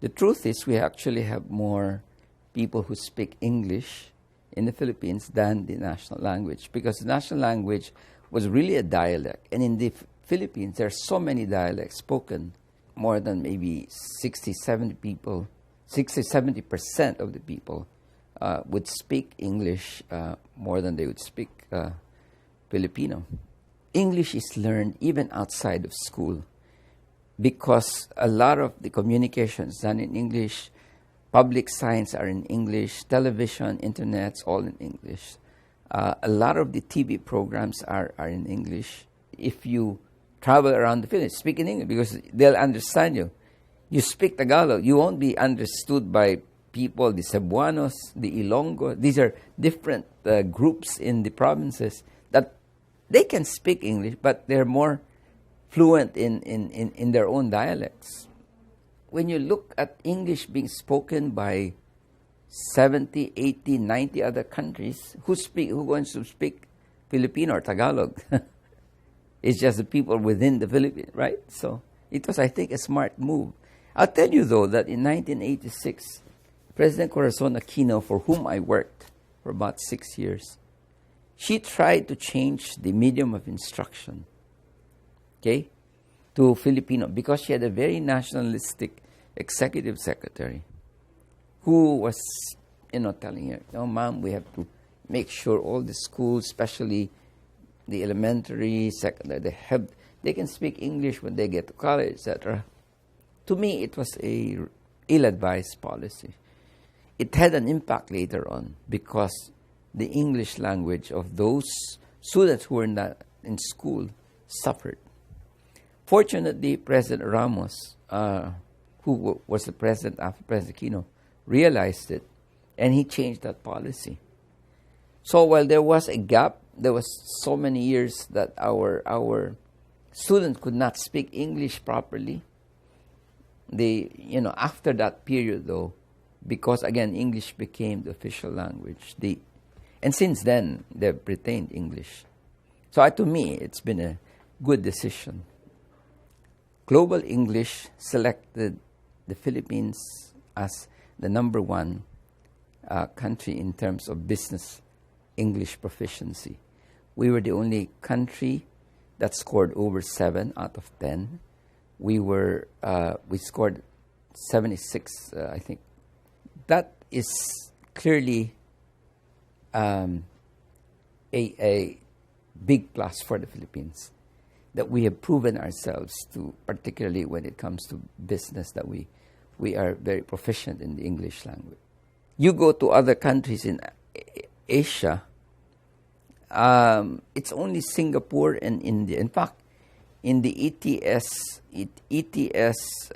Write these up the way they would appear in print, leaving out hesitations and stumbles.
The truth is we actually have more people who speak English in the Philippines than the national language, because the national language was really a dialect. And in the Philippines, there are so many dialects spoken, more than maybe 60, 70% of the people would speak English more than they would speak Filipino. English is learned even outside of school, because a lot of the communications done in English, public science are in English, television, internet's all in English. A lot of the TV programs are in English. If you travel around the Philippines, speak in English, because they'll understand you. You speak Tagalog, you won't be understood by people, the Cebuanos, the Ilonggo. These are different groups in the provinces that they can speak English, but they're more fluent in their own dialects. When you look at English being spoken by 70, 80, 90 other countries, who wants to speak Filipino or Tagalog? It's just the people within the Philippines, right? So it was, I think, a smart move. I'll tell you, though, that in 1986, President Corazon Aquino, for whom I worked for about 6 years, she tried to change the medium of instruction, okay, to Filipino, because she had a very nationalistic executive secretary who was, telling her, "No, ma'am, we have to make sure all the schools, especially the elementary, secondary, they can speak English when they get to college, etc." To me, it was a ill-advised policy. It had an impact later on, because the English language of those students who were in school suffered. Fortunately, President Ramos, who was the president after President Aquino, realized it, and he changed that policy. So while there was a gap, there was so many years that our students could not speak English properly. After that period, though, because again English became the official language, and since then they've retained English. So to me, it's been a good decision. Global English selected the Philippines as the number one country in terms of business English proficiency. We were the only country that scored over 7 out of 10. We scored 76, I think. That is clearly a big plus for the Philippines, that we have proven ourselves to, particularly when it comes to business, that we are very proficient in the English language. You go to other countries in Asia, it's only Singapore and India. In fact, in the ETS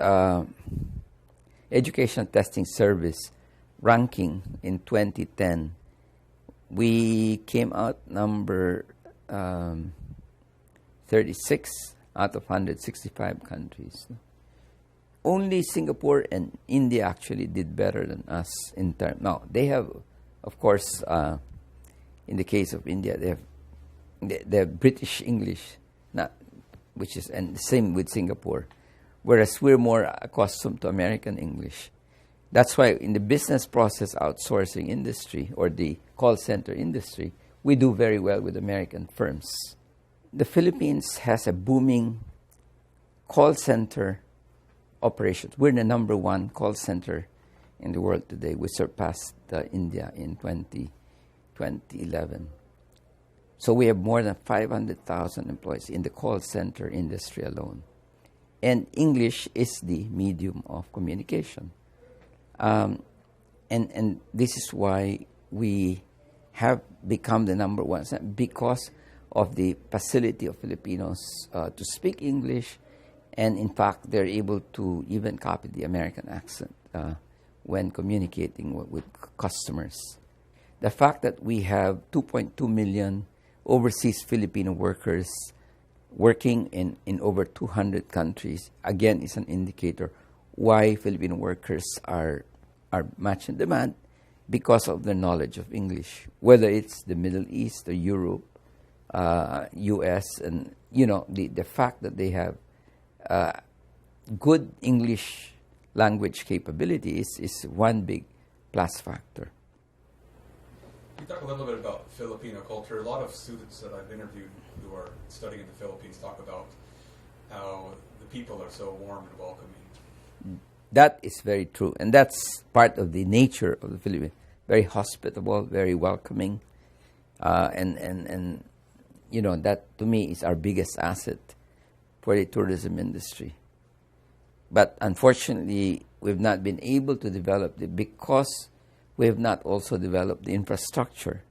Education Testing Service ranking in 2010, we came out number 36 out of 165 countries. Only Singapore and India actually did better than us in terms. Now, they have, of course, in the case of India, they have British English, and the same with Singapore, whereas we're more accustomed to American English. That's why in the business process outsourcing industry, or the call center industry, we do very well with American firms. The Philippines has a booming call center operations. We're the number one call center in the world today. We surpassed India in 2011. So we have more than 500,000 employees in the call center industry alone. And English is the medium of communication. And this is why we have become the number one, because of the facility of Filipinos to speak English. And in fact, they're able to even copy the American accent when communicating with customers. The fact that we have 2.2 million overseas Filipino workers working in over 200 countries, again, is an indicator why Filipino workers are much in demand, because of their knowledge of English, whether it's the Middle East or Europe, US, and the fact that they have good English language capability is one big plus factor. You talk a little bit about Filipino culture. A lot of students that I've interviewed who are studying in the Philippines talk about how the people are so warm and welcoming. That is very true, and that's part of the nature of the Philippines. Very hospitable, very welcoming, and you know, that to me is our biggest asset for the tourism industry. But unfortunately, we've not been able to develop it because we have not also developed the infrastructure.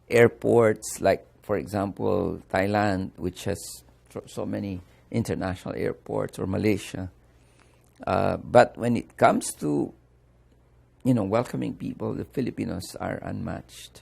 Airports, like, for example, Thailand, which has so many international airports, or Malaysia. But when it comes to, welcoming people, the Filipinos are unmatched.